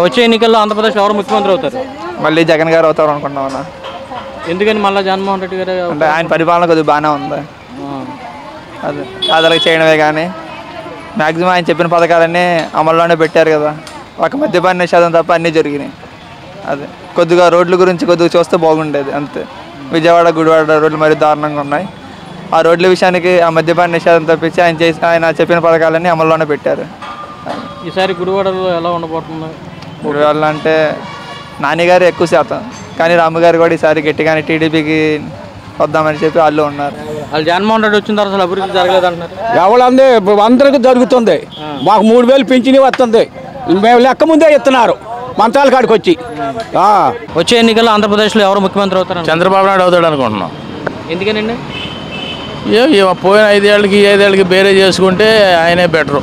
వచ్చే ఎన్నికల్లో ఆంధ్రప్రదేశ్ ఎవరు ముఖ్యమంత్రి అవుతారు? మళ్ళీ జగన్ గారు అవుతారు అనుకుంటున్నామన్నా. ఎందుకని మళ్ళీ జగన్మోహన్ రెడ్డి గారు? అంటే ఆయన పరిపాలన కొద్దిగా బాగానే ఉంది. అదే పేదలకు చేయడమే కానీ మ్యాక్సిమం ఆయన చెప్పిన పథకాలన్నీ అమల్లోనే పెట్టారు కదా. ఒక మద్యపాన నిషేధం తప్ప అన్నీ జరిగినాయి. అదే కొద్దిగా రోడ్ల గురించి కొద్దిగా చూస్తే బాగుండేది అంతే. విజయవాడ గుడివాడ రోడ్లు మరీ దారుణంగా ఉన్నాయి. ఆ రోడ్ల విషయానికి ఆ మద్యపాన నిషేధం తప్పించి ఆయన చెప్పిన పథకాలన్నీ అమల్లోనే పెట్టారు. ఈసారి గుడివాడలో ఎలా ఉండబోతుంది? గుడివాడలో అంటే నాని గారు ఎక్కువ శాతం, కానీ రాముగారు కూడా ఈసారి గట్టిగానే టీడీపీకి వద్దామని చెప్పి వాళ్ళు ఉన్నారు. వాళ్ళు జగన్మోహన్ రెడ్డి వచ్చిన తర్వాత అభివృద్ధి జరగలేదు అంటున్నారు. ఎవరంది అందరికీ జరుగుతుంది. మాకు 3000 పింఛని వస్తుంది. మేము లెక్క ముందే ఇస్తున్నారు మంత్రాల కాడికి వచ్చి. వచ్చే ఎన్నికల్లో ఆంధ్రప్రదేశ్లో ఎవరు ముఖ్యమంత్రి అవుతారు? చంద్రబాబు నాయుడు అవుతాడు అనుకుంటున్నాం. ఎందుకనండి? పోయిన 5 ఏళ్ళకి బేరే చేసుకుంటే ఆయనే బెటరు.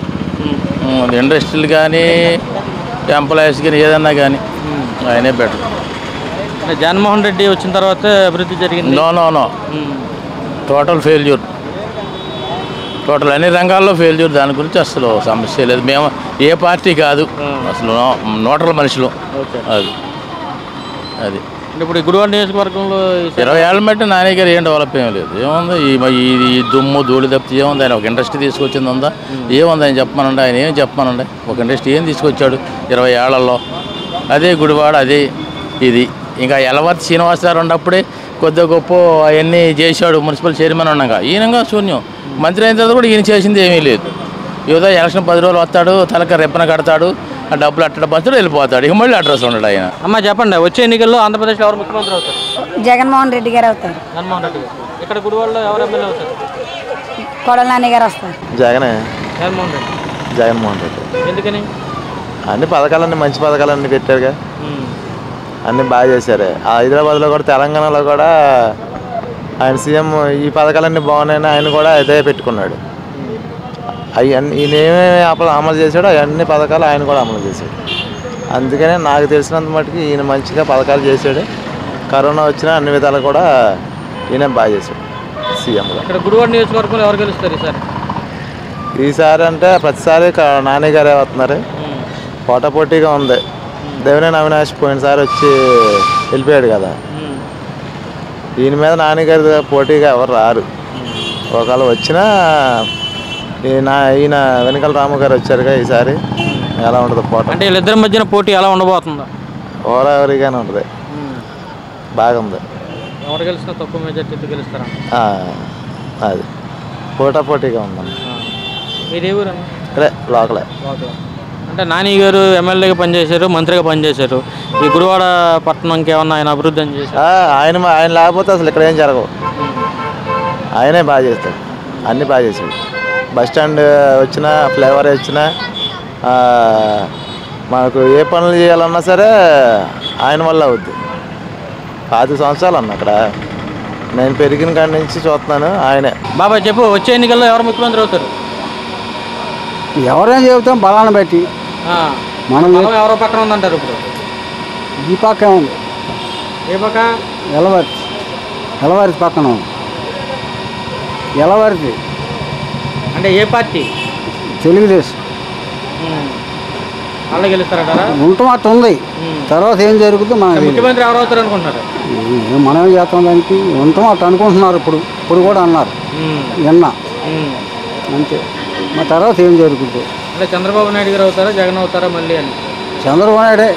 ఇండస్ట్రీలు కానీ ఎంప్లాయీస్ కానీ ఏదన్నా కానీ ఆయనే బెటర్. జగన్మోహన్ రెడ్డి వచ్చిన తర్వాత అభివృద్ధి జరిగింది? No total failure. టోటల్ అన్ని రంగాల్లో ఫెయిల్యూర్. దాని గురించి అసలు సమస్య లేదు. మేము ఏ పార్టీ కాదు, అసలు నోటల మనుషులు. అది ఇప్పుడు గుడివాడ నియోజకవర్గంలో 20 ఏళ్ళ బట్టి నాని గారు ఏం డెవలప్ ఏమీ లేదు. ఏముంది ఈ దుమ్ము ధూళి తప్పితే ఏముంది? ఆయన ఒక ఇండస్ట్రీ తీసుకొచ్చింది ఉందా? ఏముంది ఆయన చెప్పమనండి. ఆయన ఏం చెప్పమనండి. ఒక ఇండస్ట్రీ ఏం తీసుకొచ్చాడు 20 ఏళ్లలో? అదే గుడివాడ, అదే ఇది. ఇంకా ఎలవర్తి శ్రీనివాసరావు ఉన్నప్పుడే కొద్దిగా గొప్ప అవన్నీ చేశాడు మున్సిపల్ చైర్మన్ ఉండగా. ఈయనగా శూన్యం. మంత్రి అయిన తర్వాత కూడా ఈయన చేసింది ఏమీ లేదు. ఏదో ఎలక్షన్ 10 రోజులు వస్తాడు, తలక రెప్పన కడతాడు, ఆ డబ్బులు అట్టడ పంచుడు వెళ్ళిపోతాడు. ఇక మళ్ళీ అడ్రస్ ఉండడు ఆయన. అమ్మ చెప్పండి, వచ్చే ఎన్నికల్లో ఆంధ్రప్రదేశ్లో ఎవరు ముఖ్యమంత్రి అవుతారు? జగన్మోహన్ రెడ్డి గారు అవుతారు. జగన్మోహన్ రెడ్డి గారు. ఇక్కడ గుడివాడలో ఎవరు ఎమ్మెల్యే అవుతారు? కొడాలి నాని గారు వస్తారు. జగన్మోహన్ రెడ్డి. ఎందుకని? అన్ని పథకాలన్నీ మంచి పథకాలన్నీ పెట్టారుగా, అన్నీ బాగా చేశారు. హైదరాబాద్లో కూడా తెలంగాణలో కూడా ఆయన సీఎం ఈ పథకాలన్నీ బాగున్నాయని ఆయన కూడా అదే పెట్టుకున్నాడు. ఈయనేమేమి అమలు చేశాడో అవన్నీ పథకాలు ఆయన కూడా అమలు చేశాడు. అందుకనే నాకు తెలిసినంత మటుకు ఈయన మంచిగా పథకాలు చేశాడు. కరోనా వచ్చినా అన్ని విధాలు కూడా ఈయన బాగా చేశాడు సీఎంగా. ఇక్కడ గుడివాడ నియోజకవర్గంలో ఎవరు గెలుస్తారు ఈసారి? ఈసారి అంటే ప్రతిసారి నాని గారే వస్తున్నారు. పోటాపోటీగా ఉంది. దేవినేని అవినాష్ పోయినసారి వచ్చి వెళ్ళిపోయాడు కదా. ఈయన మీద నాని గారి పోటీగా ఎవరు రారు. ఒకవేళ వచ్చినా ఈయన వెనకాల రాము గారు వచ్చారుగా. ఈసారి ఎలా ఉంటుంది పోటీ? అంటే వీళ్ళిద్దరి మధ్యన పోటీ ఎలా ఉండబోతుందా? ఓవరావరీగానే ఉంటుంది. బాగుంది. ఎవరు గెలిచినా తక్కువ మెజార్టీతో గెలుస్తారా? అది పోటాపోటీగా ఉందన్న. మీరు ఏ ఊరు? ఇక్కడే లోకలే. అంటే నాని గారు ఎమ్మెల్యేగా పనిచేశారు, మంత్రిగా పనిచేశారు. ఈ గుడివాడ పట్టణంకి ఏమన్నా ఆయన అభివృద్ధి అని చేశారు? ఆయన లేకపోతే అసలు ఇక్కడ ఏం జరగవు. ఆయనే బాగా చేస్తాడు, అన్నీ బాగా చేశాడు. బస్ స్టాండ్ వచ్చినా, ఫ్లైఓవర్ వచ్చినా, మనకు ఏ పనులు చేయాలన్నా సరే ఆయన వల్ల అవుద్ది. 5 సంవత్సరాలు అన్న అక్కడ నేను పెరిగిన కాడి నుంచి చూస్తున్నాను ఆయనే. బాబాయ్ చెప్పు, వచ్చే ఎన్నికల్లో ఎవరు ముఖ్యమంత్రి అవుతారు? ఎవరైనా చెబుతాం బలాన్ని బట్టి. మనం ఎవరో పక్కన ఉందంటారు. ఇప్పుడు ఈ పక్క ఉంది. ఏ పక్క? ఎలవారి పక్కన ఉంది. ఎలవారిది అంటే ఏ పార్టీ? తెలుగుదేశం. వాళ్ళు గెలుస్తారంటారా? ఉంటాం అట్ట ఉంది. తర్వాత ఏం జరుగుతుందో మనకి ముఖ్యమంత్రి ఎవరు అవుతారు అనుకుంటున్నారు? మనమే చేస్తాం దానికి. ఉంటాం అట్ట అనుకుంటున్నారు. ఇప్పుడు కూడా అన్నారు విన్నా అంతే. మా తర్వాత ఏం జరుగుతుంది? అంటే చంద్రబాబు నాయుడు గారు అవుతారా, జగన్ అవుతారా మళ్ళీ అని? చంద్రబాబు నాయుడే.